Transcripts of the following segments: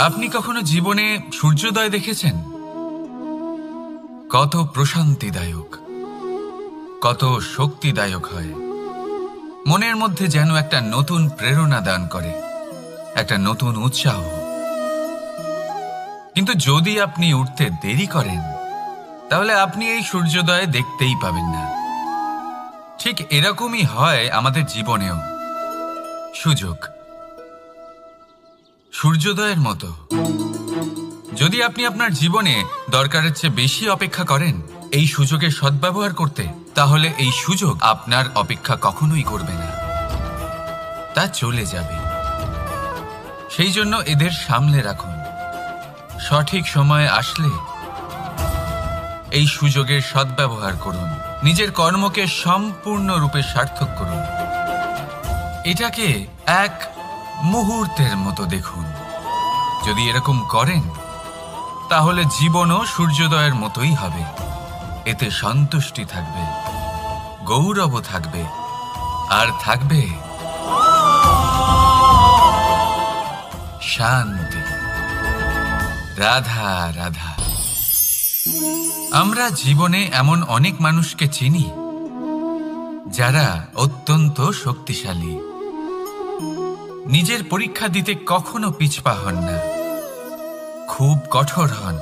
আপনি কখনো জীবনে সূর্যোদয় দেখেছেন? কত প্রশান্তিদায়ক, কত শক্তিদায়ক হয়। মনের মধ্যে যেন একটা নতুন প্রেরণা দান করে, একটা নতুন উৎসাহ। কিন্তু যদি আপনি উঠতে দেরি করেন, তাহলে আপনি এই সূর্যোদয় দেখতেই পাবেন না। ঠিক এরকমই হয় আমাদের জীবনেও। সুযোগ সূর্যোদয়ের মতো। যদি আপনি আপনার জীবনে দরকারের চেয়ে বেশি অপেক্ষা করেন এই সুযোগের সদ্ব্যবহার করতে, তাহলে এই সুযোগ আপনার অপেক্ষা কখনোই করবে না, তা চলে যাবে। সেই জন্য এদের সামলে রাখুন। সঠিক সময় আসলে এই সুযোগের সদ্ব্যবহার করুন, নিজের কর্মকে সম্পূর্ণরূপে সার্থক করুন। এটাকে এক মুহূর্তের মতো দেখুন। যদি এরকম করেন, তাহলে জীবনও সূর্যোদয়ের মতোই হবে। এতে সন্তুষ্টি থাকবে, গৌরব থাকবে, আর থাকবে শান্তি। রাধা রাধা। আমরা জীবনে এমন অনেক মানুষকে চিনি যারা অত্যন্ত শক্তিশালী, নিজের পরীক্ষা দিতে কখনো পিছপা হন না, খুব কঠোর হন,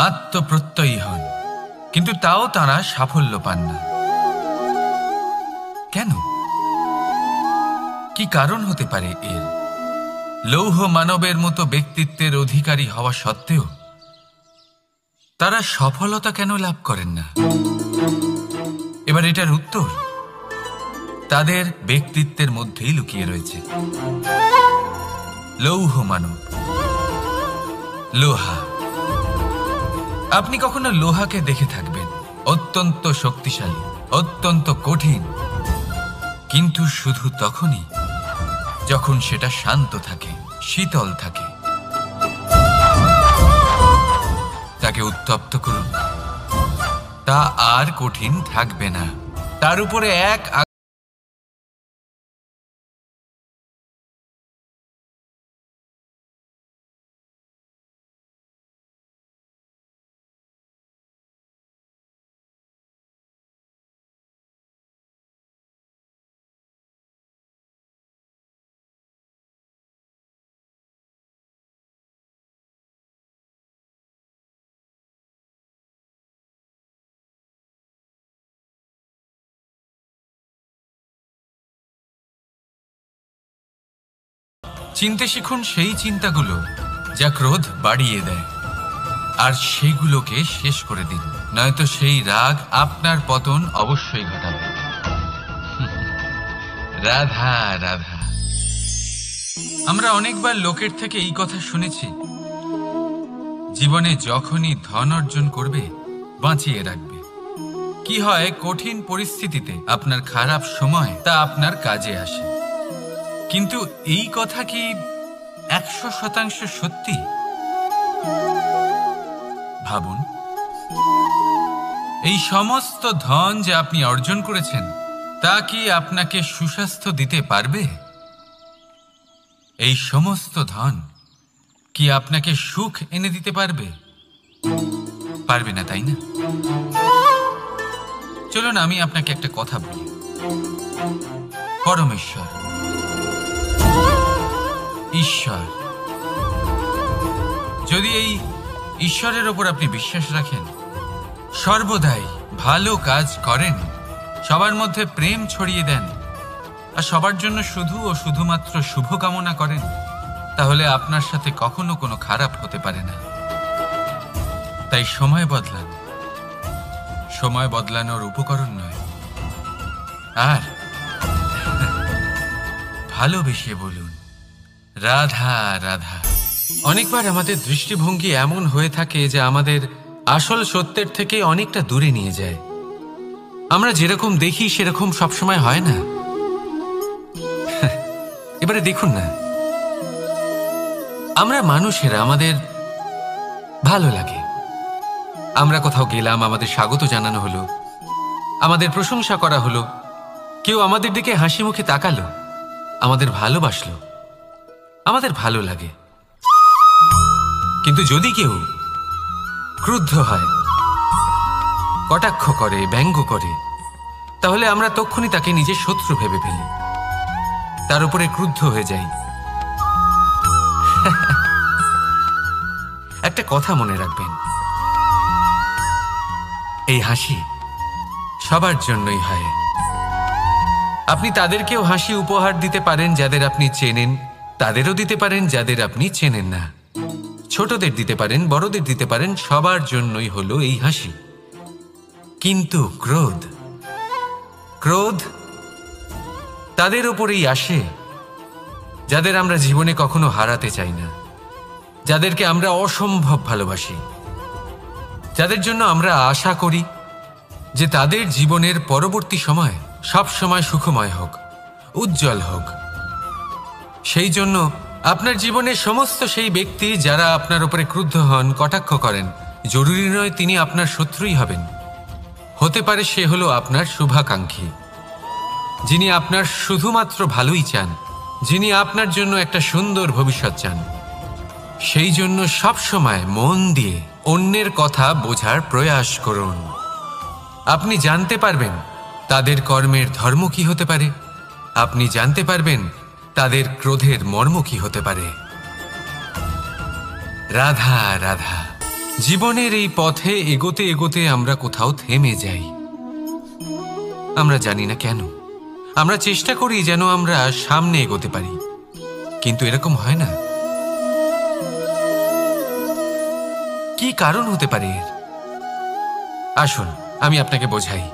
আত্মপ্রত্যয়ী হন, কিন্তু তাও তারা সাফল্য পান না। কেন? কি কারণ হতে পারে এর? লৌহ মানবের মতো ব্যক্তিত্বের অধিকারী হওয়া সত্ত্বেও তারা সফলতা কেন লাভ করেন না? এবার এটার উত্তর তাদের ব্যক্তিত্বের মধ্যেই লুকিয়ে রয়েছে। লৌহ মানব, লোহা। আপনি কখনো লোহাকে দেখে থাকবেন, অত্যন্ত শক্তিশালী, অত্যন্ত কঠিন, কিন্তু শুধু তখনই যখন সেটা শান্ত থাকে, শীতল থাকে। তাকে উত্তপ্ত করুন, তা আর কঠিন থাকবে না। তার উপরে এক চিনতে শিখুন সেই চিন্তাগুলো যা ক্রোধ বাড়িয়ে দেয়, আর সেগুলোকে শেষ করে দিন, নয়তো সেই রাগ আপনার পতন অবশ্যই ঘটাবে। রাধা রাধা। আমরা অনেকবার লোকের থেকে এই কথা শুনেছি, জীবনে যখনই ধন অর্জন করবে বাঁচিয়ে রাখবে। কি হয়, কঠিন পরিস্থিতিতে আপনার খারাপ সময় তা আপনার কাজে আসে। কিন্তু এই কথা কি 100% সত্যি? ভাবুন, এই সমস্ত ধন যে আপনি অর্জন করেছেন তা কি আপনাকে সুস্বাস্থ্য দিতে পারবে? এই সমস্ত ধন কি আপনাকে সুখ এনে দিতে পারবে? পারবে না, তাই না? চলুন আমি আপনাকে একটা কথা বলি। পরমেশ্বর, ঈশ্বর, যদি এই ঈশ্বরের ওপর আপনি বিশ্বাস রাখেন, সর্বদাই ভালো কাজ করেন, সবার মধ্যে প্রেম ছড়িয়ে দেন, আর সবার জন্য শুধু ও শুধুমাত্র শুভকামনা করেন, তাহলে আপনার সাথে কখনো কোনো খারাপ হতে পারে না। তাই সময় বদলান, সময় বদলানোর উপকরণ নয়। আর ভালোবেসে বলুন রাধা রাধা। অনেকবার আমাদের দৃষ্টিভঙ্গি এমন হয়ে থাকে যে আমাদের আসল সত্যের থেকে অনেকটা দূরে নিয়ে যায়। আমরা যেরকম দেখি সেরকম সবসময় হয় না। এবারে দেখুন না, আমরা মানুষেরা, আমাদের ভালো লাগে, আমরা কোথাও গেলাম, আমাদের স্বাগত জানানো হলো, আমাদের প্রশংসা করা হলো, কেউ আমাদের দিকে হাসি মুখে তাকালো, আমাদের ভালোবাসলো, আমাদের ভালো লাগে। কিন্তু যদি কেউ ক্রুদ্ধ হয়, কটাক্ষ করে, ব্যঙ্গ করে, তাহলে আমরা তক্ষুনি তাকে নিজের শত্রু ভেবে ফেলি, তার উপরে ক্রুদ্ধ হয়ে যাই। একটা কথা মনে রাখবেন, এই হাসি সবার জন্যই হয়। আপনি তাদেরকেও হাসি উপহার দিতে পারেন যাদের আপনি চেনেন, তাদেরও দিতে পারেন যাদের আপনি চেনেন না। ছোটদের দিতে পারেন, বড়দের দিতে পারেন, সবার জন্যই হলো এই হাসি। কিন্তু ক্রোধ, ক্রোধ তাদের ওপরেই আসে যাদের আমরা জীবনে কখনো হারাতে চাই না, যাদেরকে আমরা অসম্ভব ভালোবাসি, যাদের জন্য আমরা আশা করি যে তাদের জীবনের পরবর্তী সময় সব সময় সুখময় হোক, উজ্জ্বল হোক। সেই জন্য আপনার জীবনের সমস্ত সেই ব্যক্তি যারা আপনার উপরে ক্রুদ্ধ হন, কটাক্ষ করেন, জরুরি নয় তিনি আপনার শত্রুই হবেন। হতে পারে সে হলো আপনার শুভাকাঙ্ক্ষী, যিনি আপনার শুধুমাত্র ভালোই চান, যিনি আপনার জন্য একটা সুন্দর ভবিষ্যৎ চান। সেই জন্য সবসময় মন দিয়ে অন্যের কথা বোঝার প্রয়াস করুন। আপনি জানতে পারবেন তাদের কর্মের ধর্ম কি হতে পারে, আপনি জানতে পারবেন তাদের ক্রোধের মর্ম কি হতে পারে। রাধা রাধা। জীবনের এই পথে এগোতে এগোতে আমরা কোথাও থেমে যাই, আমরা জানি না কেন। আমরা চেষ্টা করি যেন আমরা সামনে এগোতে পারি, কিন্তু এরকম হয় না। কি কারণ হতে পারে এর? আসুন আমি আপনাকে বোঝাই।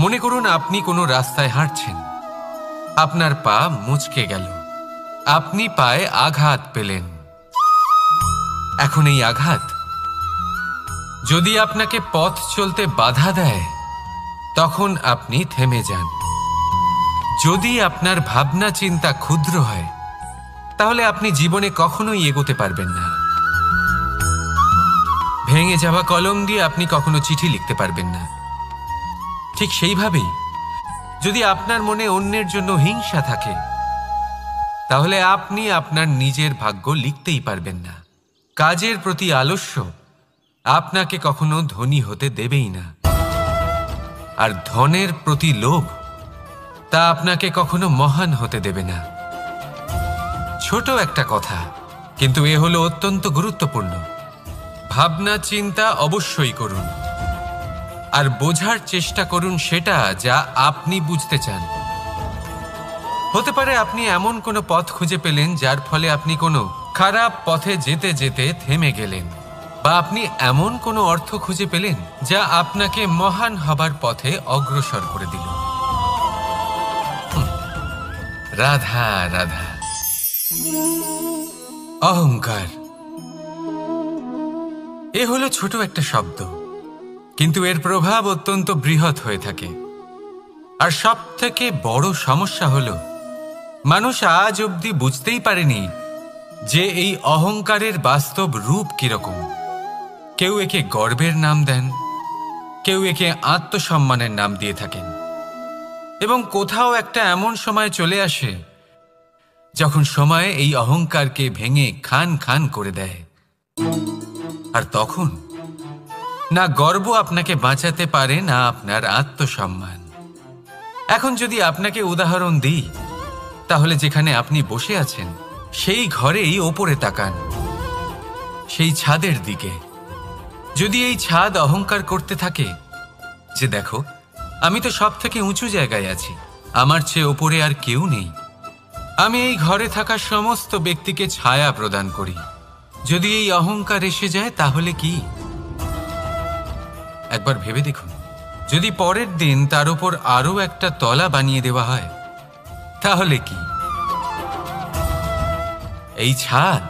মনে করুন আপনি কোনো রাস্তায় হাঁটছেন, আপনার পা মুচকে গেল, আপনি পায়ে আঘাত পেলেন। এখন এই আঘাত যদি আপনাকে পথ চলতে বাধা দেয়, তখন আপনি থেমে যান। যদি আপনার ভাবনা চিন্তা ক্ষুদ্র হয়, তাহলে আপনি জীবনে কখনোই এগোতে পারবেন না। ভেঙে যাওয়া কলম দিয়ে আপনি কখনো চিঠি লিখতে পারবেন না। ঠিক সেইভাবেই যদি আপনার মনে অন্যের জন্য হিংসা থাকে, তাহলে আপনি আপনার নিজের ভাগ্য লিখতেই পারবেন না। কাজের প্রতি আলস্য আপনাকে কখনো ধনী হতে দেবেই না, আর ধনের প্রতি লোভ তা আপনাকে কখনো মহান হতে দেবে না। ছোট একটা কথা, কিন্তু এ হলো অত্যন্ত গুরুত্বপূর্ণ। ভাবনা চিন্তা অবশ্যই করুন, আর বোঝার চেষ্টা করুন সেটা যা আপনি বুঝতে চান। হতে পারে আপনি এমন কোনো পথ খুঁজে পেলেন যার ফলে আপনি কোনো খারাপ পথে যেতে যেতে থেমে গেলেন, বা আপনি এমন কোনো অর্থ খুঁজে পেলেন যা আপনাকে মহান হবার পথে অগ্রসর করে দিল। রাধা রাধা। অহংকার এ হলো ছোট একটা শব্দ, কিন্তু এর প্রভাব অত্যন্ত বৃহৎ হয়ে থাকে। আর সব থেকে বড় সমস্যা হলো মানুষ আজ অবধি বুঝতেই পারেনি যে এই অহংকারের বাস্তব রূপ কিরকম। কেউ একে গর্বের নাম দেন, কেউ একে আত্মসম্মানের নাম দিয়ে থাকেন, এবং কোথাও একটা এমন সময় চলে আসে যখন সময় এই অহংকারকে ভেঙে খান খান করে দেয়। আর তখন না গর্ব আপনাকে বাঁচাতে পারে, না আপনার আত্মসম্মান। এখন যদি আপনাকে উদাহরণ দিই, তাহলে যেখানে আপনি বসে আছেন সেই ঘরেই ওপরে তাকান, সেই ছাদের দিকে। যদি এই ছাদ অহংকার করতে থাকে যে দেখো আমি তো সব থেকে উঁচু জায়গায় আছি, আমার চেয়ে ওপরে আর কেউ নেই, আমি এই ঘরে থাকা সমস্ত ব্যক্তিকে ছায়া প্রদান করি, যদি এই অহংকার এসে যায় তাহলে কি? একবার ভেবে দেখুন, যদি পরের দিন তার উপর আরো একটা তলা বানিয়ে দেওয়া হয় তাহলে কি? এই ছাদ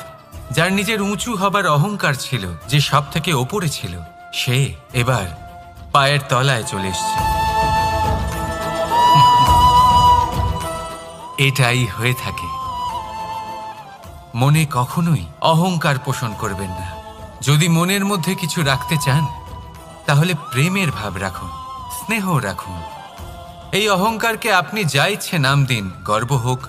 যার নিজের উঁচু হবার অহংকার ছিল, যে সব থেকে ওপরে ছিল, সে এবার পায়ের তলায় চলে এসছে। এটাই হয়ে থাকে। মনে কখনোই অহংকার পোষণ করবেন না। যদি মনের মধ্যে কিছু রাখতে চান, তাহলে প্রেমের ভাব রাখুন, স্নেহ রাখুন। এই অহংকারকে আপনি যা ইচ্ছে নাম দিন, গর্ব হোক,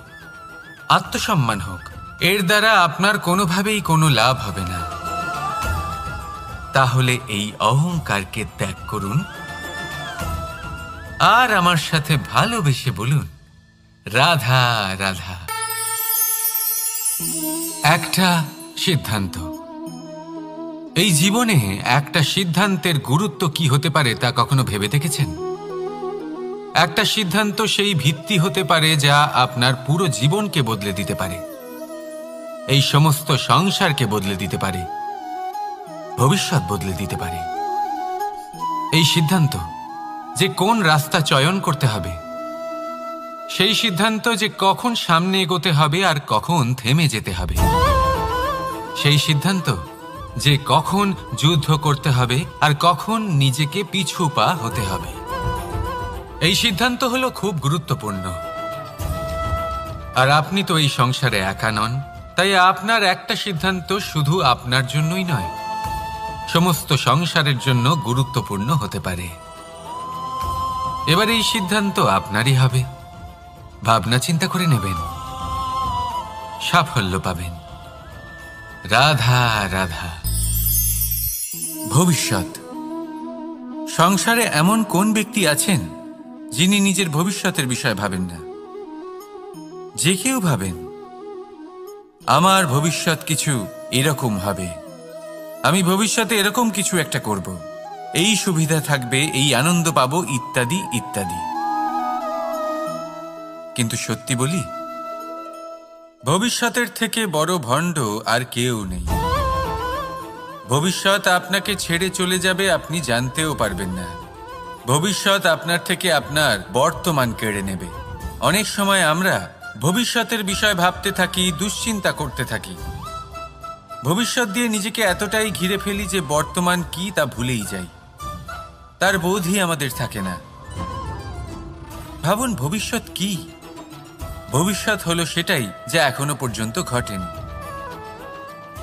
আত্মসম্মান হোক, এর দ্বারা আপনার কোনোভাবেই কোনো লাভ হবে না। তাহলে এই অহংকারকে ত্যাগ করুন আর আমার সাথে ভালোবেসে বলুন, রাধা রাধা। একটা সিদ্ধান্ত। এই জীবনে একটা সিদ্ধান্তের গুরুত্ব কি হতে পারে তা কখনো ভেবে দেখেছেন? একটা সিদ্ধান্ত সেই ভিত্তি হতে পারে যা আপনার পুরো জীবনকে বদলে দিতে পারে, এই সমস্ত সংসারকে বদলে দিতে পারে, ভবিষ্যৎ বদলে দিতে পারে। এই সিদ্ধান্ত যে কোন রাস্তা চয়ন করতে হবে, সেই সিদ্ধান্ত যে কখন সামনে এগোতে হবে আর কখন থেমে যেতে হবে, সেই সিদ্ধান্ত যে কখন যুদ্ধ করতে হবে আর কখন নিজেকে পিছু পা হতে হবে। এই সিদ্ধান্ত হলো খুব গুরুত্বপূর্ণ। আর আপনি তো এই সংসারে একা নন, তাই আপনার একটা সিদ্ধান্ত শুধু আপনার জন্যই নয়, সমস্ত সংসারের জন্য গুরুত্বপূর্ণ হতে পারে। এবার এই সিদ্ধান্ত আপনারই হবে। ভাবনা চিন্তা করে নেবেন, সাফল্য পাবেন। রাধা রাধা। ভবিষ্যৎ। সংসারে এমন কোন ব্যক্তি আছেন যিনি নিজের ভবিষ্যতের বিষয়ে ভাবেন না? যে কেউ ভাবেন, আমার ভবিষ্যৎ কিছু এরকম হবে, আমি ভবিষ্যতে এরকম কিছু একটা করব, এই সুবিধা থাকবে, এই আনন্দ পাবো, ইত্যাদি ইত্যাদি। কিন্তু সত্যি বলি, ভবিষ্যতের থেকে বড় ভণ্ড আর কেউ নেই। ভবিষ্যৎ আপনাকে ছেড়ে চলে যাবে, আপনি জানতেও পারবেন না। ভবিষ্যৎ আপনার থেকে আপনার বর্তমান কেড়ে নেবে। অনেক সময় আমরা ভবিষ্যতের বিষয় ভাবতে থাকি, দুশ্চিন্তা করতে থাকি, ভবিষ্যৎ দিয়ে নিজেকে এতটাই ঘিরে ফেলি যে বর্তমান কি তা ভুলেই যাই, তার বোধই আমাদের থাকে না। ভাবুন, ভবিষ্যৎ কি? ভবিষ্যৎ হলো সেটাই যা এখনো পর্যন্ত ঘটেনি।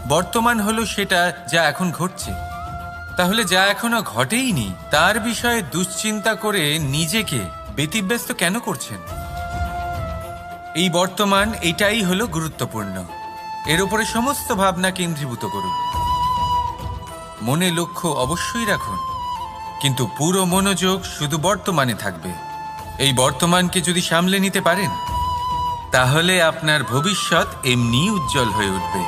বর্তমান হলো সেটা যা এখন ঘটছে। তাহলে যা এখনো ঘটেইনি তার বিষয়ে দুশ্চিন্তা করে নিজেকে ব্যতিব্যস্ত কেন করছেন? এই বর্তমান, এটাই হলো গুরুত্বপূর্ণ। এর উপরে সমস্ত ভাবনা কেন্দ্রীভূত করুন। মনে লক্ষ্য অবশ্যই রাখুন, কিন্তু পুরো মনোযোগ শুধু বর্তমানে থাকবে। এই বর্তমানকে যদি সামলে নিতে পারেন, তাহলে আপনার ভবিষ্যৎ এমনি উজ্জ্বল হয়ে উঠবে।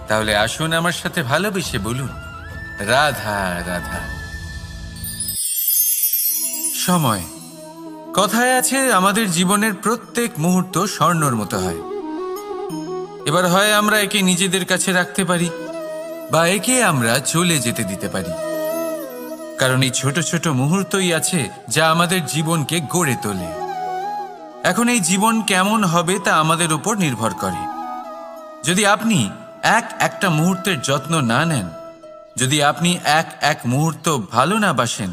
তাহলে আসুন আমার সাথে ভালোবেসে বলুন, রাধা রাধা। সময়। কথায় আছে, আমাদের জীবনের প্রত্যেক মুহূর্ত স্বর্ণর মতো হয়। এবার হয় আমরা একে নিজেদের কাছে রাখতে পারি বা একে আমরা চলে যেতে দিতে পারি, কারণ এই ছোট ছোট মুহূর্তই আছে যা আমাদের জীবনকে গড়ে তোলে। এখন এই জীবন কেমন হবে তা আমাদের উপর নির্ভর করে। যদি আপনি একটা মুহূর্তের যত্ন না নেন, যদি আপনি এক মুহূর্ত ভালো না বাসেন,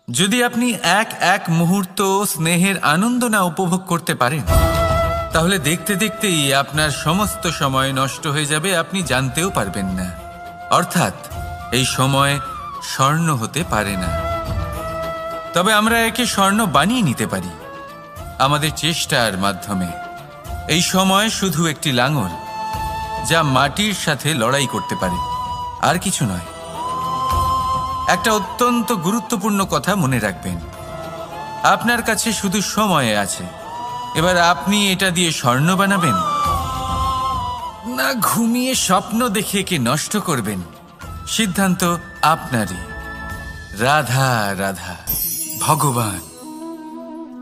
যদি আপনি এক মুহূর্ত স্নেহের আনন্দ না উপভোগ করতে পারেন, তাহলে দেখতে দেখতেই আপনার সমস্ত সময় নষ্ট হয়ে যাবে, আপনি জানতেও পারবেন না। অর্থাৎ এই সময় স্বর্ণ হতে পারে না। তবে আমরা একে স্বর্ণ বানিয়ে নিতে পারি আমাদের চেষ্টার মাধ্যমে। এই সময় শুধু একটি লাঙল যা মাটির সাথে লড়াই করতে পারে, আর কিছু নয়। একটা অত্যন্ত গুরুত্বপূর্ণ কথা মনে রাখবেন, আপনার কাছে শুধু সময় আছে। এবার আপনি এটা দিয়ে স্বর্ণ বানাবেন না ঘুমিয়ে স্বপ্ন দেখে একে নষ্ট করবেন, সিদ্ধান্ত আপনারই। রাধা রাধা। ভগবান।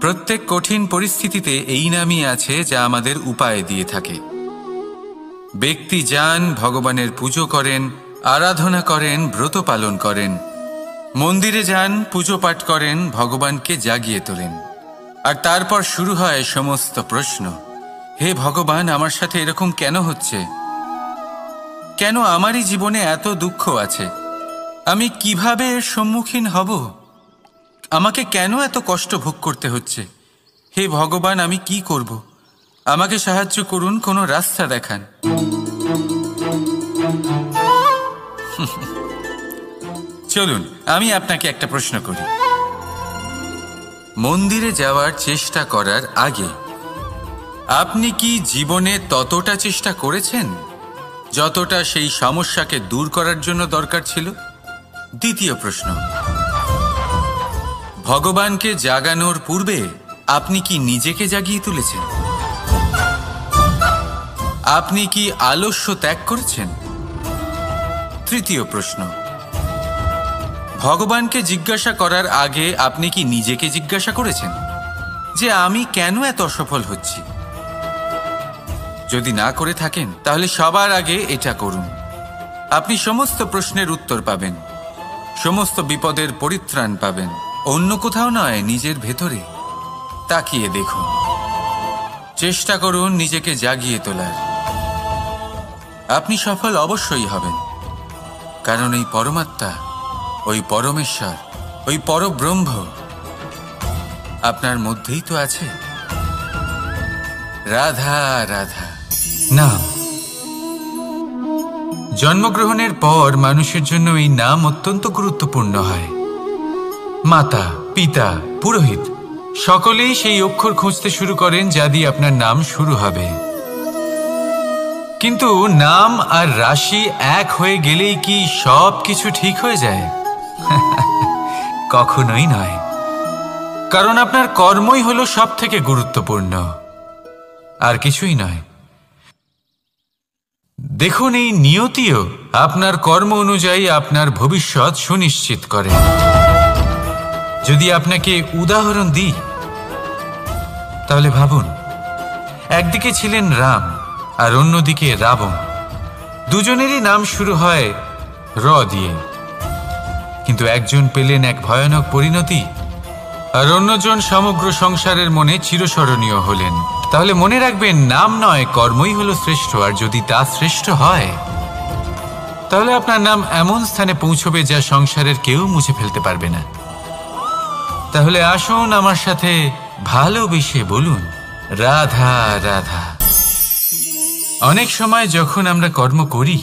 প্রত্যেক কঠিন পরিস্থিতিতে এই নামই আছে যা আমাদের উপায় দিয়ে থাকে। ব্যক্তি যান, ভগবানের পুজো করেন, আরাধনা করেন, ব্রত পালন করেন, মন্দিরে যান, পুজো পাঠ করেন, ভগবানকে জাগিয়ে তোলেন। আর তারপর শুরু হয় সমস্ত প্রশ্ন। হে ভগবান, আমার সাথে এরকম কেন হচ্ছে? কেন আমারই জীবনে এত দুঃখ আছে? আমি কিভাবে এর সম্মুখীন হব? আমাকে কেন এত কষ্ট ভোগ করতে হচ্ছে? হে ভগবান, আমি কি করব? আমাকে সাহায্য করুন, কোনো রাস্তা দেখান। চলুন আমি আপনাকে একটা প্রশ্ন করি। মন্দিরে যাওয়ার চেষ্টা করার আগে আপনি কি জীবনে ততটা চেষ্টা করেছেন যতটা সেই সমস্যাকে দূর করার জন্য দরকার ছিল? দ্বিতীয় প্রশ্ন, ভগবানকে জাগানোর পূর্বে আপনি কি নিজেকে জাগিয়ে তুলেছেন? আপনি কি আলস্য ত্যাগ করেছেন? তৃতীয় প্রশ্ন, ভগবানকে জিজ্ঞাসা করার আগে আপনি কি নিজেকে জিজ্ঞাসা করেছেন যে আমি কেন এত অসফল হচ্ছি? যদি না করে থাকেন তাহলে সবার আগে এটা করুন। আপনি সমস্ত প্রশ্নের উত্তর পাবেন, সমস্ত বিপদের পরিত্রাণ পাবেন। অন্য কোথাও নয়, নিজের ভেতরে তাকিয়ে দেখুন। চেষ্টা করুন নিজেকে জাগিয়ে তোলার। আপনি সফল অবশ্যই হবেন, কারণ এই পরমাত্মা, ওই পরমেশ্বর, ওই পরব্রহ্ম আপনার মধ্যেই তো আছে। রাধা রাধা নাম। জন্মগ্রহণের পর মানুষের জন্য এই নাম অত্যন্ত গুরুত্বপূর্ণ হয়। মাতা, পিতা, পুরোহিত সকলেই সেই অক্ষর খুঁজতে শুরু করেন যা দিয়ে আপনার নাম শুরু হবে। কিন্তু নাম আর রাশি এক হয়ে গেলেই কি সব কিছু ঠিক হয়ে যায়? কখনোই নয়, কারণ আপনার কর্মই হলো সব থেকে গুরুত্বপূর্ণ, আর কিছুই নয়। দেখুন, এই নিয়তিও আপনার কর্ম অনুযায়ী আপনার ভবিষ্যৎ সুনিশ্চিত করে। যদি আপনাকে উদাহরণ দিই তাহলে ভাবুন, একদিকে ছিলেন রাম আর অন্যদিকে রাবণ। দুজনেরই নাম শুরু হয় র দিয়ে, কিন্তু একজন পেলেন এক ভয়ানক পরিণতি আর অন্যজন সমগ্র সংসারের মনে চিরস্মরণীয় হলেন। তাহলে মনে রাখবেন, নাম নয়, কর্মই হলো শ্রেষ্ঠ। আর যদি তা শ্রেষ্ঠ হয় তাহলে আপনার নাম এমন স্থানে পৌঁছবে যা সংসারের কেউ মুছে ফেলতে পারবে না। তাহলে আসুন আমার সাথে ভালোবেসে বলুন, রাধা রাধা। অনেক সময় যখন আমরা কর্ম করি,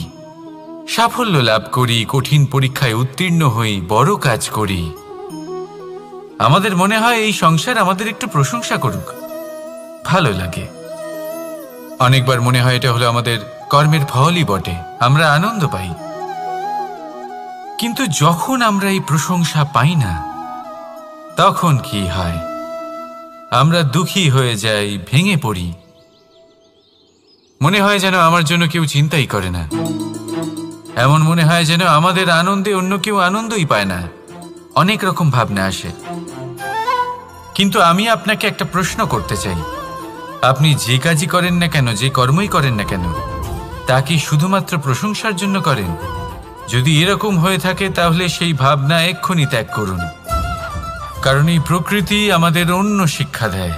সাফল্য লাভ করি, কঠিন পরীক্ষায় উত্তীর্ণ হই, বড় কাজ করি, আমাদের মনে হয় এই সংসার আমাদের একটু প্রশংসা করুক, ভালো লাগে। অনেকবার মনে হয় এটা হলো আমাদের কর্মের ফলই বটে, আমরা আনন্দ পাই। কিন্তু যখন আমরা এই প্রশংসা পাই না, তখন কি হয়? আমরা দুঃখী হয়ে যাই, ভেঙে পড়ি। মনে হয় যেন আমার জন্য কেউ চিন্তাই করে না। এমন মনে হয় যেন আমাদের আনন্দে অন্য কেউ আনন্দই পায় না। অনেক রকম ভাবনা আসে। কিন্তু আমি আপনাকে একটা প্রশ্ন করতে চাই, আপনি যে কাজই করেন না কেন, যে কর্মই করেন না কেন, তা কি শুধুমাত্র প্রশংসার জন্য করেন? যদি এরকম হয়ে থাকে তাহলে সেই ভাবনা এক্ষুনি ত্যাগ করুন, কারণ এই প্রকৃতি আমাদের অন্য শিক্ষা দেয়।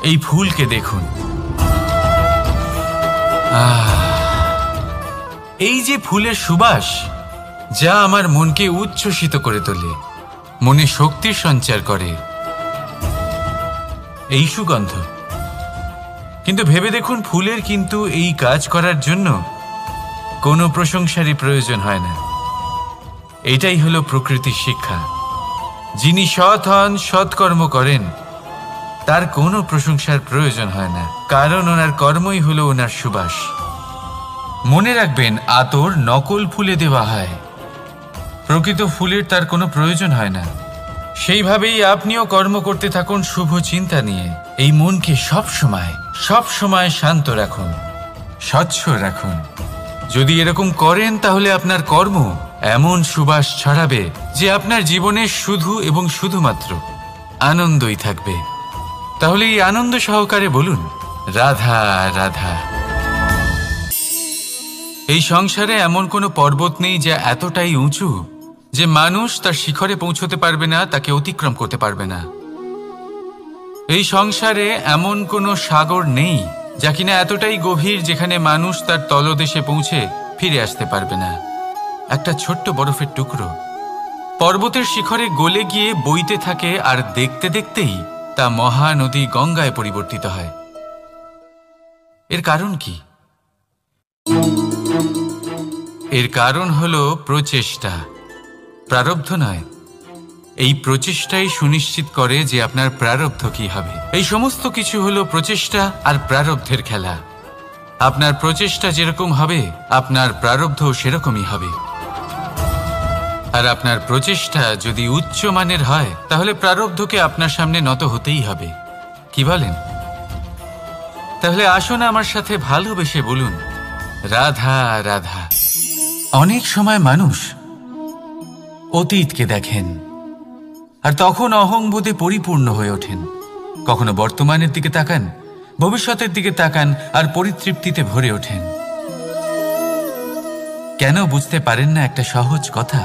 এই ফুলকে দেখুন, এই যে ফুলের সুবাস, যা আমার মনকে উচ্ছ্বসিত করে তোলে, মনে শক্তির সঞ্চার করে, এই সুগন্ধ। কিন্তু ভেবে দেখুন, ফুলের কিন্তু এই কাজ করার জন্য কোনো প্রশংসারই প্রয়োজন হয় না। এটাই হলো প্রকৃতির শিক্ষা। যিনি সৎ হন, সৎকর্ম করেন, তার কোনো প্রশংসার প্রয়োজন হয় না, কারণ ওনার কর্মই হলো ওনার সুবাস। মনে রাখবেন, আতর নকল ফুলে দেওয়া হয়, প্রকৃত ফুলের তার কোনো প্রয়োজন হয় না। সেইভাবেই আপনিও কর্ম করতে থাকুন শুভ চিন্তা নিয়ে। এই মনকে সব সময় শান্ত রাখুন, স্বচ্ছ রাখুন। যদি এরকম করেন তাহলে আপনার কর্ম এমন সুবাস ছড়াবে যে আপনার জীবনে শুধু এবং শুধুমাত্র আনন্দই থাকবে। তাহলে এই আনন্দ সহকারে বলুন, রাধা রাধা। এই সংসারে এমন কোনো পর্বত নেই যা এতটাই উঁচু যে মানুষ তার শিখরে পৌঁছতে পারবে না, তাকে অতিক্রম করতে পারবে না। এই সংসারে এমন কোনো সাগর নেই যা কিনা এতটাই গভীর যেখানে মানুষ তার তলদেশে পৌঁছে ফিরে আসতে পারবে না। একটা ছোট্ট বরফের টুকরো পর্বতের শিখরে গলে গিয়ে বইতে থাকে, আর দেখতে দেখতেই তা মহানদী গঙ্গায় পরিবর্তিত হয়। এর কারণ কি? এর কারণ হলো প্রচেষ্টা, প্রারব্ধ নয়। এই প্রচেষ্টাই সুনিশ্চিত করে যে আপনার প্রারব্ধ কি হবে। এই সমস্ত কিছু হলো প্রচেষ্টা আর প্রারব্ধের খেলা। আপনার প্রচেষ্টা যেরকম হবে আপনার প্রারব্ধও সেরকমই হবে। আর আপনার প্রচেষ্টা যদি উচ্চ মানের হয় তাহলে প্রারব্ধকে আপনার সামনে নত হতেই হবে। কি বলেন? তাহলে আসুন আমার সাথে ভালোবেসে বলুন, রাধা রাধা। অনেক সময় মানুষ অতীতকে দেখেন আর তখন অহংবোধে পরিপূর্ণ হয়ে ওঠেন। কখনো বর্তমানের দিকে তাকান, ভবিষ্যতের দিকে তাকান আর পরিতৃপ্তিতে ভরে ওঠেন। কেন বুঝতে পারেন না একটা সহজ কথা?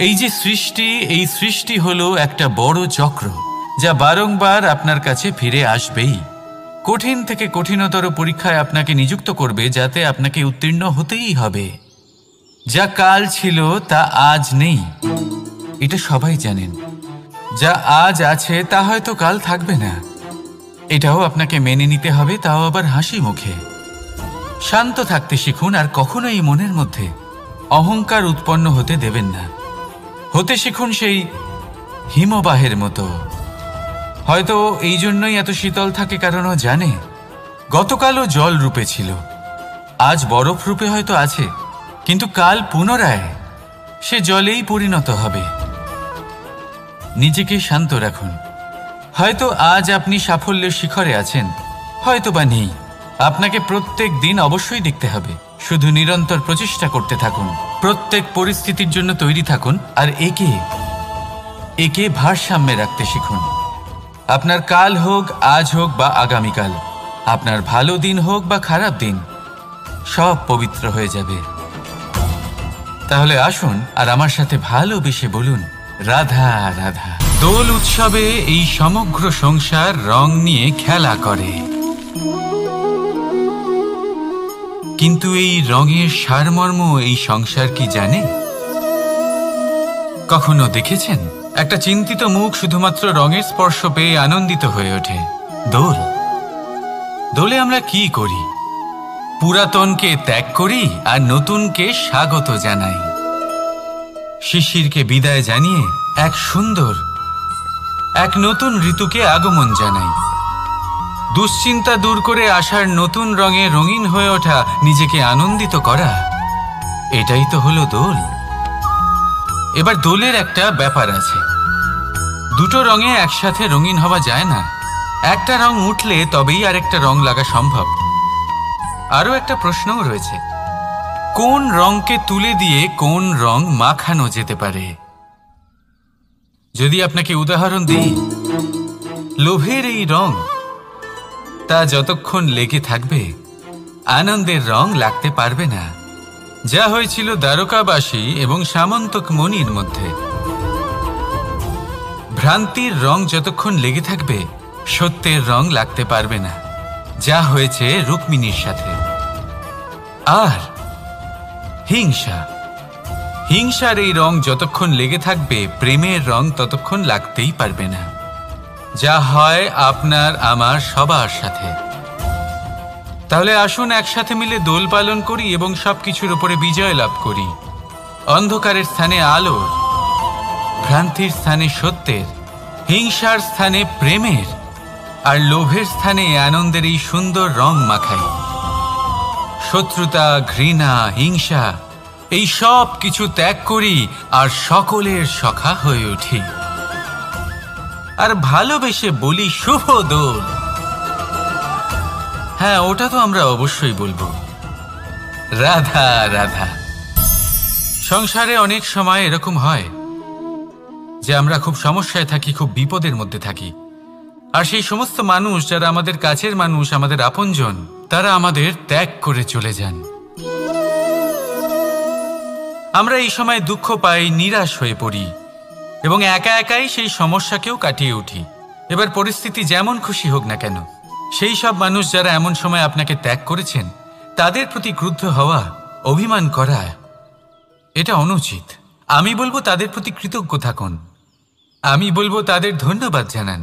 এই যে সৃষ্টি, এই সৃষ্টি হলো একটা বড় চক্র যা বারংবার আপনার কাছে ফিরে আসবেই। কঠিন থেকে কঠিনতর পরীক্ষায় আপনাকে নিযুক্ত করবে, যাতে আপনাকে উত্তীর্ণ হতেই হবে। যা কাল ছিল তা আজ নেই, এটা সবাই জানেন। যা আজ আছে তা হয়তো কাল থাকবে না, এটাও আপনাকে মেনে নিতে হবে, তাও আবার হাসি মুখে। শান্ত থাকতে শিখুন আর কখনোই মনের মধ্যে অহংকার উৎপন্ন হতে দেবেন না। হতে শিখুন সেই হিমবাহের মতো। হয়তো এই জন্যই এত শীতল থাকে, কারণ ও জানে গতকালও জল রূপে ছিল, আজ বরফ রূপে হয়তো আছে, কিন্তু কাল পুনরায় সে জলেই পরিণত হবে। নিজেকে শান্ত রাখুন। হয়তো আজ আপনি সাফল্যের শিখরে আছেন, হয়তো বা নেই। আপনাকে প্রত্যেক দিন অবশ্যই দেখতে হবে। শুধু নিরন্তর প্রচেষ্টা করতে থাকুন, প্রত্যেক পরিস্থিতির জন্য তৈরি থাকুন আর একে ভারসাম্যে রাখতে শিখুন। আপনার কাল হোক, আজ হোক বা আগামীকাল, আপনার ভালো দিন হোক বা খারাপ দিন, সব পবিত্র হয়ে যাবে। তাহলে আসুন আর আমার সাথে ভালোবেসে বলুন, রাধা রাধা। দোল উৎসবে এই সমগ্র সংসার রং নিয়ে খেলা করে, কিন্তু এই রঙের সারমর্ম এই সংসার কি জানে? কখনো দেখেছেন একটা চিন্তিত মুখ শুধুমাত্র রঙের স্পর্শ পেয়ে আনন্দিত হয়ে ওঠে? দোলে আমরা কি করি? পুরাতনকে ত্যাগ করি আর নতুনকে স্বাগত জানাই। শিশিরকে বিদায় জানিয়ে এক নতুন ঋতুকে আগমন জানাই। দুশ্চিন্তা দূর করে আসার নতুন রঙে রঙিন হয়ে ওঠা, নিজেকে আনন্দিত করা, এটাই তো হলো দোল। এবার দোলের একটা ব্যাপার আছে, দুটো রঙে একসাথে রঙিন হওয়া যায় না। একটা রং উঠলে তবেই আরেকটা রং লাগা সম্ভব। আরও একটা প্রশ্নও রয়েছে, কোন রংকে তুলে দিয়ে কোন রং মাখানো যেতে পারে? যদি আপনাকে উদাহরণ দিই, লোভের এই রং, তা যতক্ষণ লেগে থাকবে আনন্দের রং লাগতে পারবে না। যা হয়েছিল দ্বারকাবাসী এবং সামন্তক মণির মধ্যে। ভ্রান্তির রং যতক্ষণ লেগে থাকবে সত্যের রং লাগতে পারবে না, যা হয়েছে রুক্মিণীর সাথে। আর হিংসার এই রং যতক্ষণ লেগে থাকবে প্রেমের রং ততক্ষণ লাগতেই পারবে না, যা হয় আপনার আমার সবার সাথে। তাহলে আসুন একসাথে মিলে দোল পালন করি এবং সবকিছুর উপরে বিজয় লাভ করি। অন্ধকারের স্থানে আলোর, ভ্রান্তির স্থানে সত্যের, হিংসার স্থানে প্রেমের আর লোভের স্থানে আনন্দের এই সুন্দর রং মাখাই। শত্রুতা, ঘৃণা, হিংসা এই সব কিছু ত্যাগ করি আর সকলের সখা হয়ে উঠি। আর ভালোবেসে বলি, শুভ দোল। হ্যাঁ, ওটা তো আমরা অবশ্যই বলবো, রাধা রাধা। সংসারে অনেক সময় এরকম হয় যে আমরা খুব সমস্যায় থাকি, খুব বিপদের মধ্যে থাকি। আর সেই সমস্ত মানুষ যারা আমাদের কাছের মানুষ, আমাদের আপনজন, তারা আমাদের ত্যাগ করে চলে যান। আমরা এই সময় দুঃখ পাই, নিরাশ হয়ে পড়ি এবং একা একাই সেই সমস্যাকেও কাটিয়ে উঠি। এবার পরিস্থিতি যেমন খুশি হোক না কেন, সেই সব মানুষ যারা এমন সময় আপনাকে ত্যাগ করেছেন, তাদের প্রতি ক্রুদ্ধ হওয়া, অভিমান করা, এটা অনুচিত। আমি বলবো তাদের প্রতি কৃতজ্ঞ থাকুন। আমি বলবো তাদের ধন্যবাদ জানান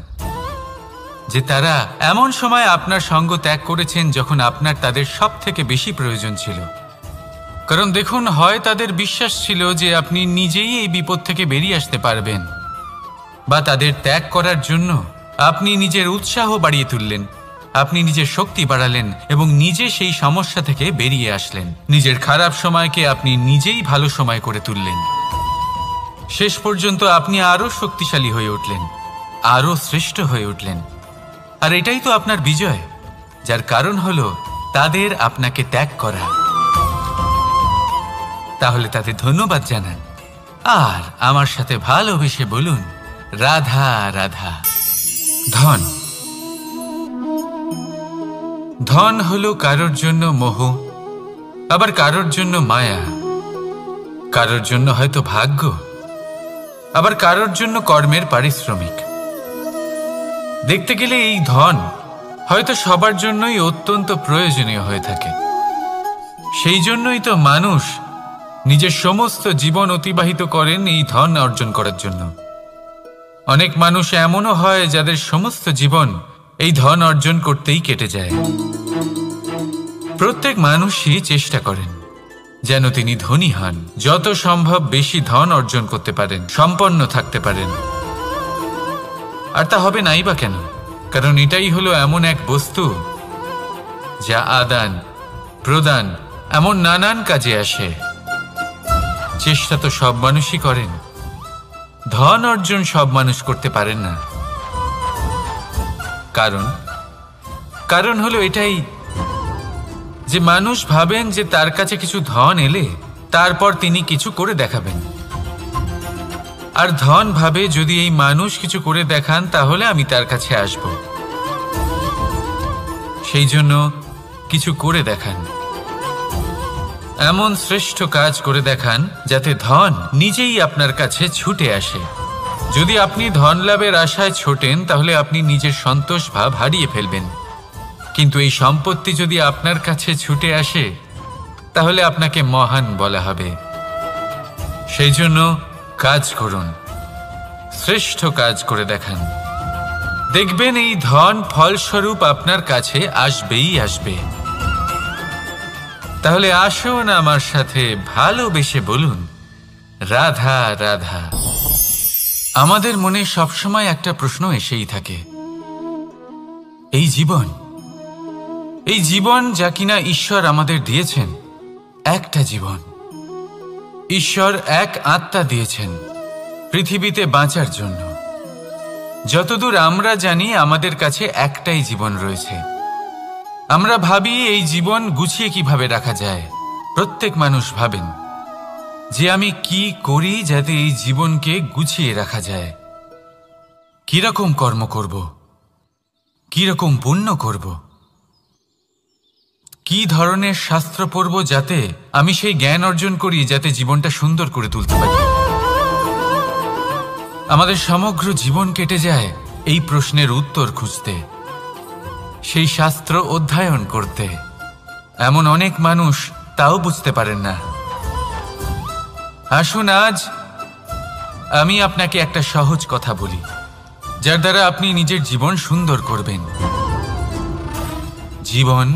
যে তারা এমন সময় আপনার সঙ্গ ত্যাগ করেছেন যখন আপনার তাদের সব থেকে বেশি প্রয়োজন ছিল। কারণ দেখুন, হয় তাদের বিশ্বাস ছিল যে আপনি নিজেই এই বিপদ থেকে বেরিয়ে আসতে পারবেন, বা তাদের ত্যাগ করার জন্য আপনি নিজের উৎসাহ বাড়িয়ে তুললেন, আপনি নিজের শক্তি বাড়ালেন এবং নিজে সেই সমস্যা থেকে বেরিয়ে আসলেন। নিজের খারাপ সময়কে আপনি নিজেই ভালো সময় করে তুললেন। শেষ পর্যন্ত আপনি আরো শক্তিশালী হয়ে উঠলেন, আরো শ্রেষ্ঠ হয়ে উঠলেন। আর এটাই তো আপনার বিজয়, যার কারণ হলো তাদের আপনাকে ত্যাগ করা। তাহলে তাদের ধন্যবাদ জানান আর আমার সাথে ভালোবেসে বলুন, রাধা রাধা। ধন, ধন হলো কারোর জন্য মোহ, আবার কারোর জন্য মায়া, কারোর জন্য হয়তো ভাগ্য, আবার কারোর জন্য কর্মের পারিশ্রমিক। দেখতে গেলে এই ধন হয়তো সবার জন্যই অত্যন্ত প্রয়োজনীয় হয়ে থাকে। সেই জন্যই তো মানুষ নিজের সমস্ত জীবন অতিবাহিত করেন এই ধন অর্জন করার জন্য। অনেক মানুষ এমনও হয় যাদের সমস্ত জীবন এই ধন অর্জন করতেই কেটে যায়। প্রত্যেক মানুষই চেষ্টা করেন যেন তিনি ধনী হন, যত সম্ভব বেশি ধন অর্জন করতে পারেন, সম্পন্ন থাকতে পারেন। আর তা হবে নাই বা কেন? কারণ এটাই হলো এমন এক বস্তু যা আদান প্রদান এমন নানান কাজে আসে। চেষ্টা তো সব মানুষই করেন, ধন অর্জন সব মানুষ করতে পারেন না। কারণ হলো এটাই যে মানুষ ভাবেন যে তার কাছে কিছু ধন এলে তারপর তিনি কিছু করে দেখাবেন। আর ধন ভাবে যদি এই মানুষ কিছু করে দেখান তাহলে আমি তার কাছে আসব। সেই জন্য কিছু করে দেখান, এমন শ্রেষ্ঠ কাজ করে দেখান যাতে ধন নিজেই আপনার কাছে ছুটে আসে। যদি আপনি ধন লাভের আশায় ছোটেন তাহলে আপনি নিজের সন্তোষ ভাব হারিয়ে ফেলবেন। কিন্তু এই সম্পত্তি যদি আপনার কাছে ছুটে আসে তাহলে আপনাকে মহান বলা হবে। সেই জন্য কাজ করুন, শ্রেষ্ঠ কাজ করে দেখান, দেখবেন এই ধন ফলস্বরূপ আপনার কাছে আসবেই আসবে। তাহলে আসুন আমার সাথে ভালোবেসে বলুন, রাধা রাধা। আমাদের মনে সবসময় একটা প্রশ্ন এসেই থাকে, এই জীবন যা কিনা ঈশ্বর আমাদের দিয়েছেন, একটা জীবন। ঈশ্বর এক আত্মা দিয়েছেন পৃথিবীতে বাঁচার জন্য। যতদূর আমরা জানি আমাদের কাছে একটাই জীবন রয়েছে। আমরা ভাবি এই জীবন গুছিয়ে কিভাবে রাখা যায়। প্রত্যেক মানুষ ভাবেন যে আমি কি করি যাতে এই জীবনকে গুছিয়ে রাখা যায়, কিরকম কর্ম করব, কিরকম পুণ্য করব, কি ধরনের শাস্ত্র পড়ব যাতে আমি সেই জ্ঞান অর্জন করি যাতে জীবনটা সুন্দর করে তুলতে পারি। আমাদের সমগ্র জীবন কেটে যায় এই প্রশ্নের উত্তর খুঁজতে, সেই শাস্ত্র অধ্যয়ন করতে। এমন অনেক মানুষ তাও বুঝতে পারেন না। আসুন আজ আমি আপনাকে একটা সহজ কথা বলি, যার দ্বারা আপনি নিজের জীবন সুন্দর করবেন। জীবন,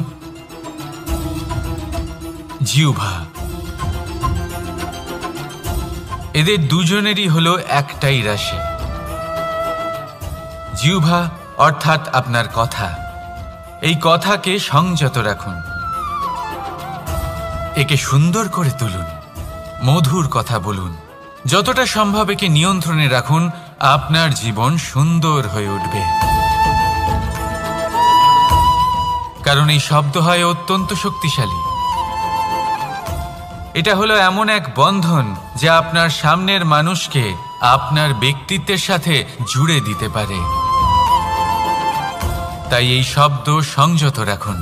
জিহ্বা, এদের দুজনেরই হলো একটাই রাশি। জিহ্বা অর্থাৎ আপনার কথা, এই কথাকে সংযত রাখুন, একে সুন্দর করে তুলুন, মধুর কথা বলুন, যতটা সম্ভব একে নিয়ন্ত্রণে রাখুন। আপনার জীবন সুন্দর হয়ে উঠবে। কারণ এই শব্দ হয় অত্যন্ত শক্তিশালী। এটা হলো এমন এক বন্ধন যা আপনার সামনের মানুষকে আপনার ব্যক্তিত্বের সাথে জুড়ে দিতে পারে। তাই এই শব্দ সংযত রাখুন,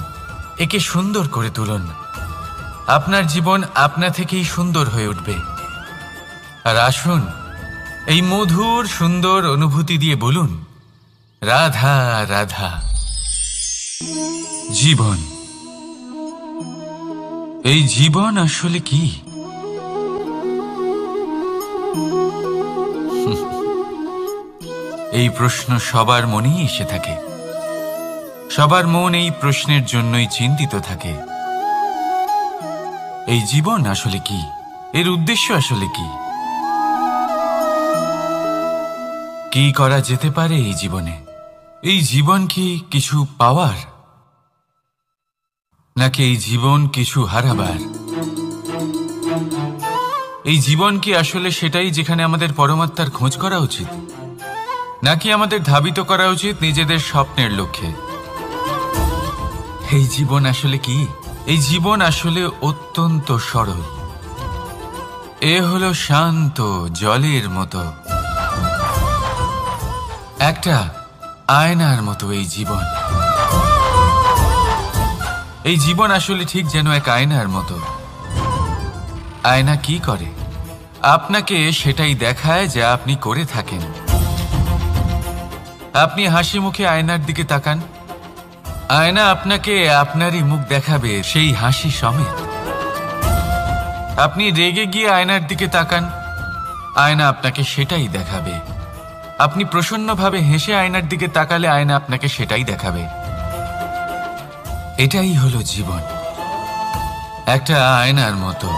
একে সুন্দর করে তুলুন। আপনার জীবন আপনা থেকেই সুন্দর হয়ে উঠবে। আর আসুন এই মধুর সুন্দর অনুভূতি দিয়ে বলুন, রাধা রাধা। জীবন, এই জীবন আসলে কি? এই প্রশ্ন সবার মনেই এসে থাকে। সবার মন এই প্রশ্নের জন্যই চিন্তিত থাকে। এই জীবন আসলে কি? এর উদ্দেশ্য আসলে কি? কি করা যেতে পারে এই জীবনে? এই জীবন কি কিছু পাওয়ার, নাকি এই জীবন কিছু হারাবার? এই জীবন কি আসলে সেটাই যেখানে আমাদের পরমাত্মার খোঁজ করা উচিত, নাকি আমাদের ধাবিত করা উচিত নিজেদের স্বপ্নের লক্ষ্যে? এই জীবন আসলে কি? এই জীবন আসলে অত্যন্ত সরল। এ হলো শান্ত জলের মতো, একটা আয়নার মতো। এই জীবন, এই জীবন আসলে ঠিক যেন এক আয়নার মতো। আয়না কি করে? আপনাকে সেটাই দেখায় যা আপনি করে থাকেন। আপনি হাসি মুখে আয়নার দিকে তাকান, আয়না আপনাকে আপনারই মুখ দেখাবে, সেই হাসি সমেত। আপনি রেগে গিয়ে আয়নার দিকে তাকান, আয়না আপনাকে সেটাই দেখাবে। আপনি প্রসন্নভাবে হেসে আয়নার দিকে তাকালে আয়না আপনাকে সেটাই দেখাবে। এটাই হলো জীবন, একটা আয়নার মতো।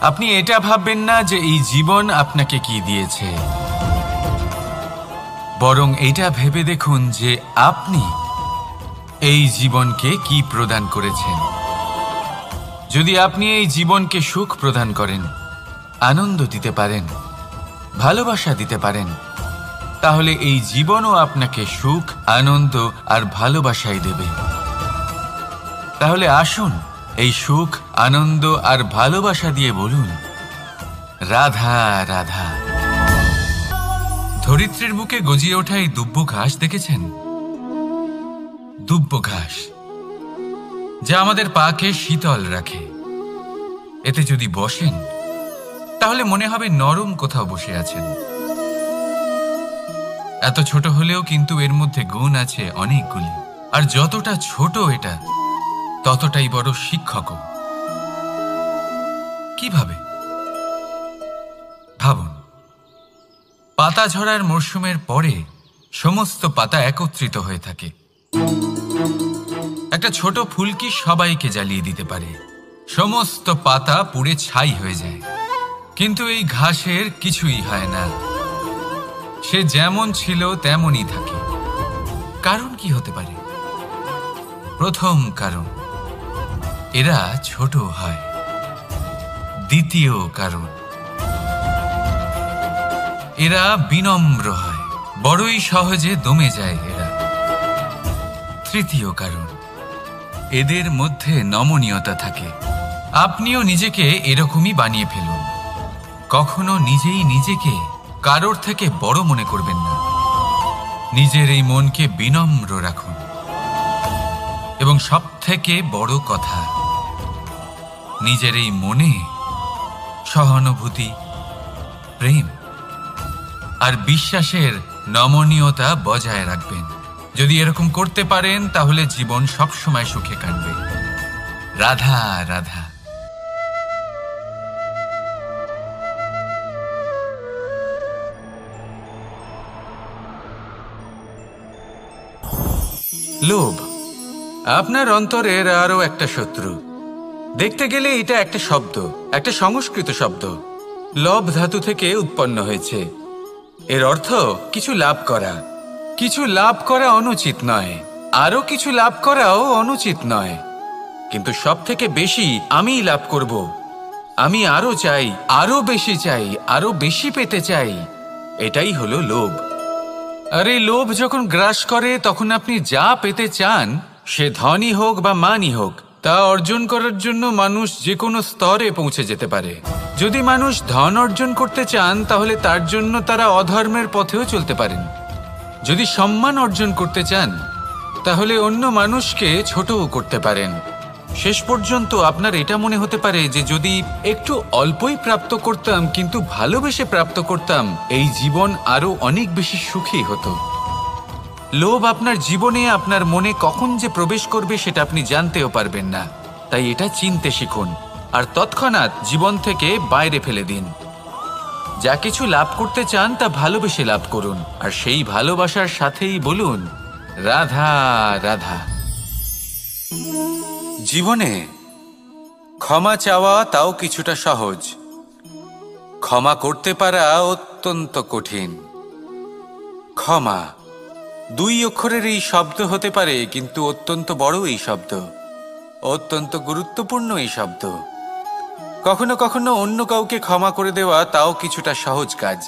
আপনি এটা ভাববেন না যে এই জীবন আপনাকে কি দিয়েছে, বরং এটা ভেবে দেখুন যে আপনি এই জীবনকে কি প্রদান করেছেন। যদি আপনি এই জীবনকে সুখ প্রদান করেন, আনন্দ দিতে পারেন, ভালোবাসা দিতে পারেন, তাহলে এই জীবনও আপনাকে সুখ, আনন্দ আর ভালোবাসাই দেবে। তাহলে আসুন এই সুখ, আনন্দ আর ভালোবাসা দিয়ে বলুন, রাধা রাধা। ধরিত্রীর বুকে গজিয়ে ওঠা এই দুব্ব ঘাস দেখেছেন? দুব্ব ঘাস, যা আমাদের পাকে শীতল রাখে। এতে যদি বসেন তাহলে মনে হবে নরম কোথাও বসে আছেন। এত ছোট হলেও কিন্তু এর মধ্যে গুণ আছে অনেকগুলি, আর যতটা ছোট এটা ততটাই বড় শিক্ষকও। কিভাবে? ভাবুন, পাতা ঝরার মরশুমের পরে সমস্ত পাতা একত্রিত হয়ে থাকে। একটা ছোট ফুলকি সবাইকে জ্বালিয়ে দিতে পারে, সমস্ত পাতা পুড়ে ছাই হয়ে যায়। কিন্তু এই ঘাসের কিছুই হয় না, সে যেমন ছিল তেমনই থাকে। কারণ কি হতে পারে? প্রথম কারণ, এরা ছোট হয়। দ্বিতীয় কারণ, এরা বিনম্র হয়, বড়ই সহজে দমে যায় এরা। তৃতীয় কারণ, এদের মধ্যে নমনীয়তা থাকে। আপনিও নিজেকে এরকমই বানিয়ে ফেলুন। কখনো নিজেই নিজেকে কারোর থেকে বড় মনে করবেন না। নিজের এই মনকে বিনম্র রাখুন। এবং সবথেকে বড় কথা, নিজের এই মনে সহানুভূতি, প্রেম আর বিশ্বাসের নমনীয়তা বজায় রাখবেন। যদি এরকম করতে পারেন তাহলে জীবন সবসময় সুখে কাটবে। রাধা রাধা। লোভ আপনার অন্তরের আরো একটা শত্রু। দেখতে গেলে এটা একটা শব্দ, একটা সংস্কৃত শব্দ। লব ধাতু থেকে উৎপন্ন হয়েছে। এর অর্থ কিছু লাভ করা। কিছু লাভ করা অনুচিত নয়, আরো কিছু লাভ করাও অনুচিত নয়, কিন্তু সব থেকে বেশি আমিই লাভ করব। আমি আরো চাই, আরো বেশি চাই, আরো বেশি পেতে চাই। এটাই হলো লোভ। আর এই লোভ যখন গ্রাস করে তখন আপনি যা পেতে চান, সে ধনই হোক বা মানই হোক, তা অর্জন করার জন্য মানুষ যে কোনো স্তরে পৌঁছে যেতে পারে। যদি মানুষ ধন অর্জন করতে চান তাহলে তার জন্য তারা অধর্মের পথেও চলতে পারেন। যদি সম্মান অর্জন করতে চান তাহলে অন্য মানুষকে ছোটও করতে পারেন। শেষ পর্যন্ত আপনার এটা মনে হতে পারে যে যদি একটু অল্পই প্রাপ্ত করতাম, কিন্তু ভালোবেসে প্রাপ্ত করতাম, এই জীবন আরো অনেক বেশি সুখী হতো। লোভ আপনার জীবনে, আপনার মনে কখন যে প্রবেশ করবে সেটা আপনি জানতেও পারবেন না। তাই এটা চিনতে শিখুন আর তৎক্ষণাৎ জীবন থেকে বাইরে ফেলে দিন। যা কিছু লাভ করতে চান তা ভালোবেসে লাভ করুন, আর সেই ভালোবাসার সাথেই বলুন, রাধা রাধা। জীবনে ক্ষমা চাওয়া তাও কিছুটা সহজ, ক্ষমা করতে পারা অত্যন্ত কঠিন। ক্ষমা। 2 অক্ষরের এই শব্দ হতে পারে, কিন্তু অত্যন্ত বড় এই শব্দ, অত্যন্ত গুরুত্বপূর্ণ এই শব্দ। কখনো কখনো অন্য কাউকে ক্ষমা করে দেওয়া তাও কিছুটা সহজ কাজ,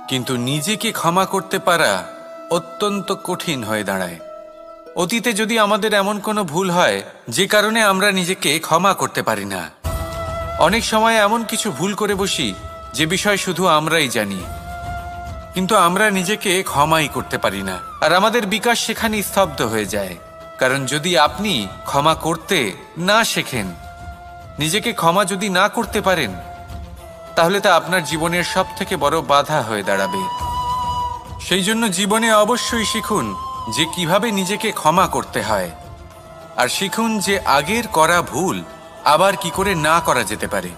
কিন্তু নিজেকে ক্ষমা করতে পারা অত্যন্ত কঠিন হয়ে দাঁড়ায়। অতীতে যদি আমাদের এমন কোনো ভুল হয় যে কারণে আমরা নিজেকে ক্ষমা করতে পারি না, অনেক সময় এমন কিছু ভুল করে বসি যে বিষয় শুধু আমরাই জানি, কিন্তু আমরা নিজেকে ক্ষমাই করতে পারি না, আর আমাদের বিকাশ সেখানে স্তব্ধ হয়ে যায়। কারণ যদি আপনি ক্ষমা করতে না শেখেন, নিজেকে ক্ষমা যদি না করতে পারেন, তাহলে তা আপনার জীবনের সবথেকে বড় বাধা হয়ে দাঁড়াবে। সেই জন্য জীবনে অবশ্যই শিখুন যে কিভাবে নিজেকে ক্ষমা করতে হয়, আর শিখুন যে আগের করা ভুল আবার কি করে না করা যেতে পারে।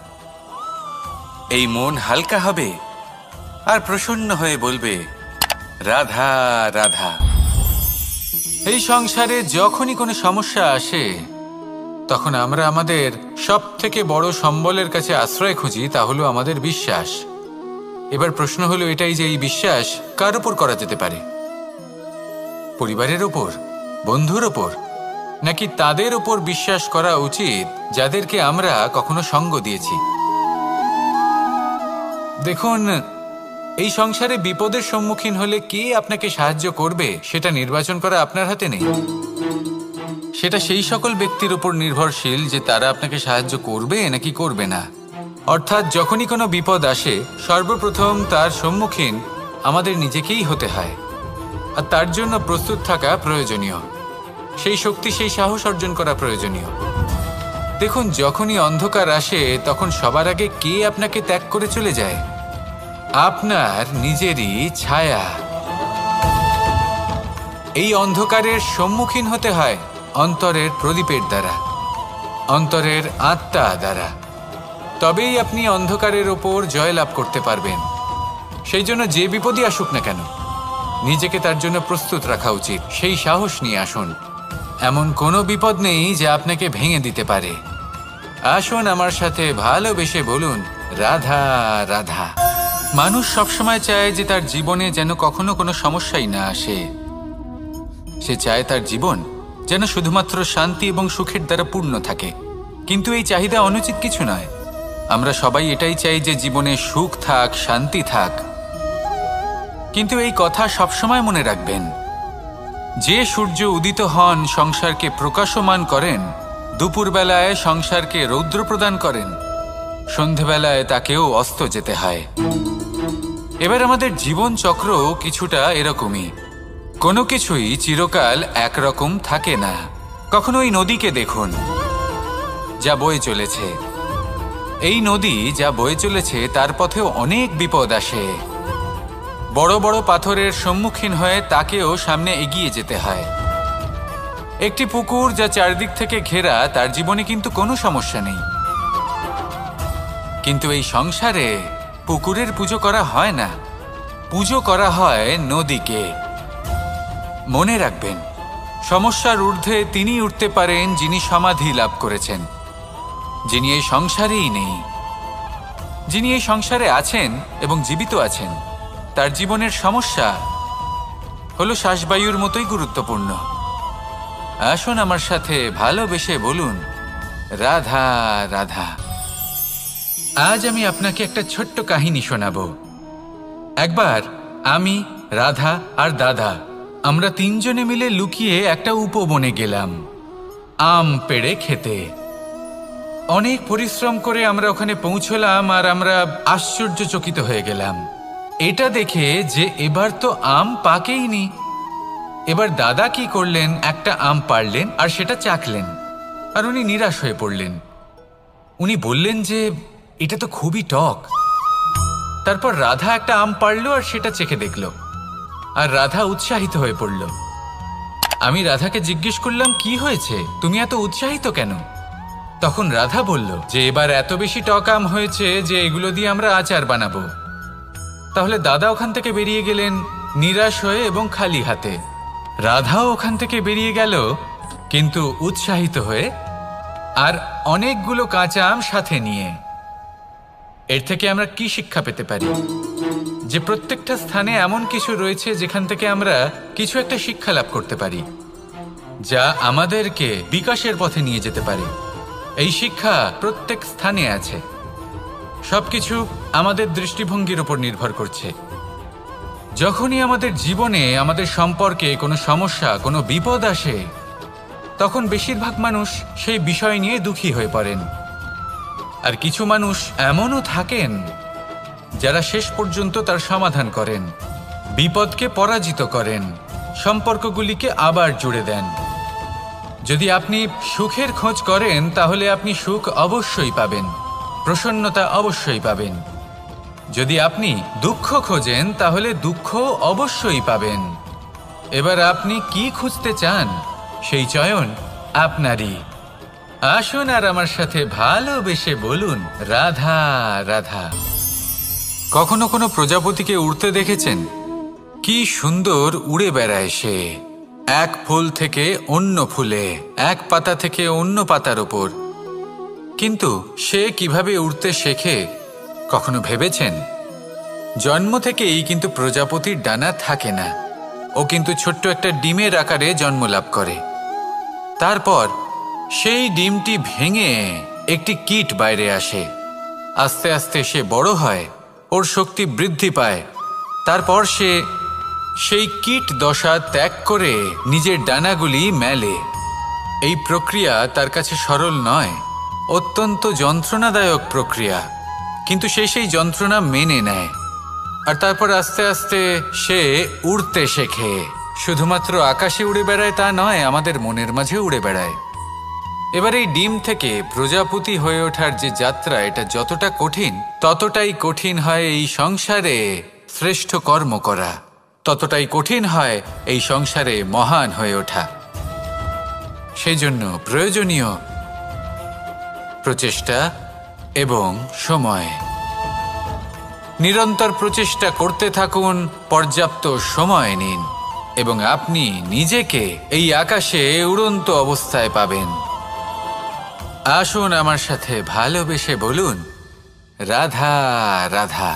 এই মন হালকা হবে আর প্রসন্ন হয়ে বলবে, রাধা রাধা। এই সংসারে যখনই কোনো সমস্যা আসে, তখন আমরা আমাদের সব থেকে বড় সম্বলের কাছে আশ্রয় খুঁজি, তা হলো আমাদের বিশ্বাস। এবার প্রশ্ন হলো এটাই যে এই বিশ্বাস কার উপর করা যেতে পারে? পরিবারের ওপর, বন্ধুর ওপর, নাকি তাদের ওপর বিশ্বাস করা উচিত যাদেরকে আমরা কখনো সঙ্গ দিয়েছি? দেখুন, এই সংসারে বিপদের সম্মুখীন হলে কে আপনাকে সাহায্য করবে সেটা নির্বাচন করা আপনার হাতে নেই। সেটা সেই সকল ব্যক্তির উপর নির্ভরশীল যে তারা আপনাকে সাহায্য করবে নাকি করবে না। অর্থাৎ যখনই কোনো বিপদ আসে, সর্বপ্রথম তার সম্মুখীন আমাদের নিজেকেই হতে হয়, আর তার জন্য প্রস্তুত থাকা প্রয়োজনীয়। সেই শক্তি, সেই সাহস অর্জন করা প্রয়োজনীয়। দেখুন, যখনই অন্ধকার আসে তখন সবার আগে কে আপনাকে ত্যাগ করে চলে যায়? আপনার নিজেরই ছায়া। এই অন্ধকারের সম্মুখীন হতে হয় অন্তরের প্রদীপের দ্বারা, অন্তরের আত্মা দ্বারা। তবেই আপনি অন্ধকারের ওপর জয়লাভ করতে পারবেন। সেই জন্য যে বিপদই আসুক না কেন, নিজেকে তার জন্য প্রস্তুত রাখা উচিত। সেই সাহস নিয়ে আসুন। এমন কোনো বিপদ নেই যা আপনাকে ভেঙে দিতে পারে। আসুন আমার সাথে ভালোবেসে বলুন, রাধা রাধা। মানুষ সবসময় চায় যে তার জীবনে যেন কখনো কোনো সমস্যাই না আসে। সে চায় তার জীবন যেন শুধুমাত্র শান্তি এবং সুখের দ্বারা পূর্ণ থাকে। কিন্তু এই চাহিদা অনুচিত কিছু নয়। আমরা সবাই এটাই চাই যে জীবনে সুখ থাক, শান্তি থাক। কিন্তু এই কথা সবসময় মনে রাখবেন, যে সূর্য উদিত হন সংসারকে প্রকাশমান করেন, দুপুরবেলায় সংসারকে রৌদ্র প্রদান করেন, সন্ধেবেলায় তাকেও অস্ত যেতে হয়। এবার আমাদের জীবন চক্র কিছুটা এরকমই। কোনো কিছুই চিরকাল একরকম থাকে না। কখনো এই নদীকে দেখুন, যা বয়ে চলেছে। এই নদী যা বয়ে চলেছে তার পথেও অনেক বিপদ আসে। বড় বড় পাথরের সম্মুখীন হয়ে তাকেও সামনে এগিয়ে যেতে হয়। একটি পুকুর যা চারদিক থেকে ঘেরা, তার জীবনে কিন্তু কোনো সমস্যা নেই। কিন্তু এই সংসারে পুকুরের পুজো করা হয় না, পুজো করা হয় নদীকে। মনে রাখবেন, সমস্যার ঊর্ধ্বে তিনি উঠতে পারেন যিনি সমাধি লাভ করেছেন, যিনি এই সংসারেই নেই। যিনি এই সংসারে আছেন এবং জীবিত আছেন, তার জীবনের সমস্যা হলো শ্বাসবায়ুর মতোই গুরুত্বপূর্ণ। আসুন আমার সাথে ভালোবেসে বলুন, রাধা রাধা। আজ আমি আপনাকে একটা ছোট্ট কাহিনী শোনাবো। একবার আমি, রাধা আর দাদা, আমরা তিনজনে মিলে লুকিয়ে একটা উপবনে গেলাম আম পেড়ে খেতে। অনেক পরিশ্রম করে আমরা ওখানে পৌঁছলাম, আর আমরা আশ্চর্যচকিত হয়ে গেলাম এটা দেখে যে এবার তো আম পাকেইনি। এবার দাদা কি করলেন, একটা আম পাড়লেন আর সেটা চাখলেন, আর উনি নিরাশ হয়ে পড়লেন। উনি বললেন যে এটা তো খুবই টক। তারপর রাধা একটা আম পাড়লো আর সেটা চেখে দেখল, আর রাধা উৎসাহিত হয়ে পড়ল। আমি রাধাকে জিজ্ঞেস করলাম, কি হয়েছে, তুমি এত উৎসাহিত কেন? তখন রাধা বলল যে এবার এত বেশি টক আম হয়েছে যে এগুলো দিয়ে আমরা আচার বানাবো। তাহলে দাদা ওখান থেকে বেরিয়ে গেলেন নিরাশ হয়ে এবং খালি হাতে। রাধাও ওখান থেকে বেরিয়ে গেল কিন্তু উৎসাহিত হয়ে, আর অনেকগুলো কাঁচা আম সাথে নিয়ে। এর থেকে আমরা কি শিক্ষা পেতে পারি? যে প্রত্যেকটা স্থানে এমন কিছু রয়েছে যেখান থেকে আমরা কিছু একটা শিক্ষা লাভ করতে পারি, যা আমাদেরকে বিকাশের পথে নিয়ে যেতে পারে। এই শিক্ষা প্রত্যেক স্থানে আছে। সবকিছু আমাদের দৃষ্টিভঙ্গির উপর নির্ভর করছে। যখনই আমাদের জীবনে আমাদের সম্পর্কে কোনো সমস্যা, কোনো বিপদ আসে, তখন বেশিরভাগ মানুষ সেই বিষয় নিয়ে দুঃখী হয়ে পড়েন। আর কিছু মানুষ এমনও থাকেন যারা শেষ পর্যন্ত তার সমাধান করেন, বিপদকে পরাজিত করেন, সম্পর্কগুলিকে আবার জুড়ে দেন। যদি আপনি সুখের খোঁজ করেন তাহলে আপনি সুখ অবশ্যই পাবেন, প্রসন্নতা অবশ্যই পাবেন। যদি আপনি দুঃখ খোঁজেন তাহলে দুঃখ অবশ্যই পাবেন। এবার আপনি কি খুঁজতে চান সেই চয়ন আপনারই। আসুন আর আমার সাথে ভালোবেসে বলুন, রাধা রাধা। কখনো কোনো প্রজাপতিকে উড়তে দেখেছেন? কি সুন্দর উড়ে বেড়ায় সে, এক ফুল থেকে অন্য ফুলে, এক পাতা থেকে অন্য পাতার ওপর। কিন্তু সে কিভাবে উড়তে শেখে কখনো ভেবেছেন? জন্ম থেকেই কিন্তু প্রজাপতির ডানা থাকে না। ও কিন্তু ছোট্ট একটা ডিমের আকারে জন্ম লাভ করে। তারপর সেই ডিমটি ভেঙে একটি কীট বাইরে আসে। আস্তে আস্তে সে বড় হয়, ওর শক্তি বৃদ্ধি পায়। তারপর সে সেই কীট দশা ত্যাগ করে নিজের ডানাগুলি মেলে। এই প্রক্রিয়া তার কাছে সরল নয়, অত্যন্ত যন্ত্রণাদায়ক প্রক্রিয়া, কিন্তু সে সেই যন্ত্রণা মেনে নেয়। আর তারপর আস্তে আস্তে সে উড়তে শেখে। শুধুমাত্র আকাশে উড়ে বেড়ায় তা নয়, আমাদের মনের মাঝে উড়ে বেড়ায়। এবার এই ডিম থেকে প্রজাপতি হয়ে ওঠার যে যাত্রা, এটা যতটা কঠিন, ততটাই কঠিন হয় এই সংসারে শ্রেষ্ঠ কর্ম করা, ততটাই কঠিন হয় এই সংসারে মহান হয়ে ওঠা। সেই জন্য প্রয়োজনীয় প্রচেষ্টা এবং সময়। নিরন্তর প্রচেষ্টা করতে থাকুন, পর্যাপ্ত সময় নিন, এবং আপনি নিজেকে এই আকাশে উড়ন্ত অবস্থায় পাবেন। আসুন আমার সাথে ভালোবেসে বলুন, রাধা রাধা।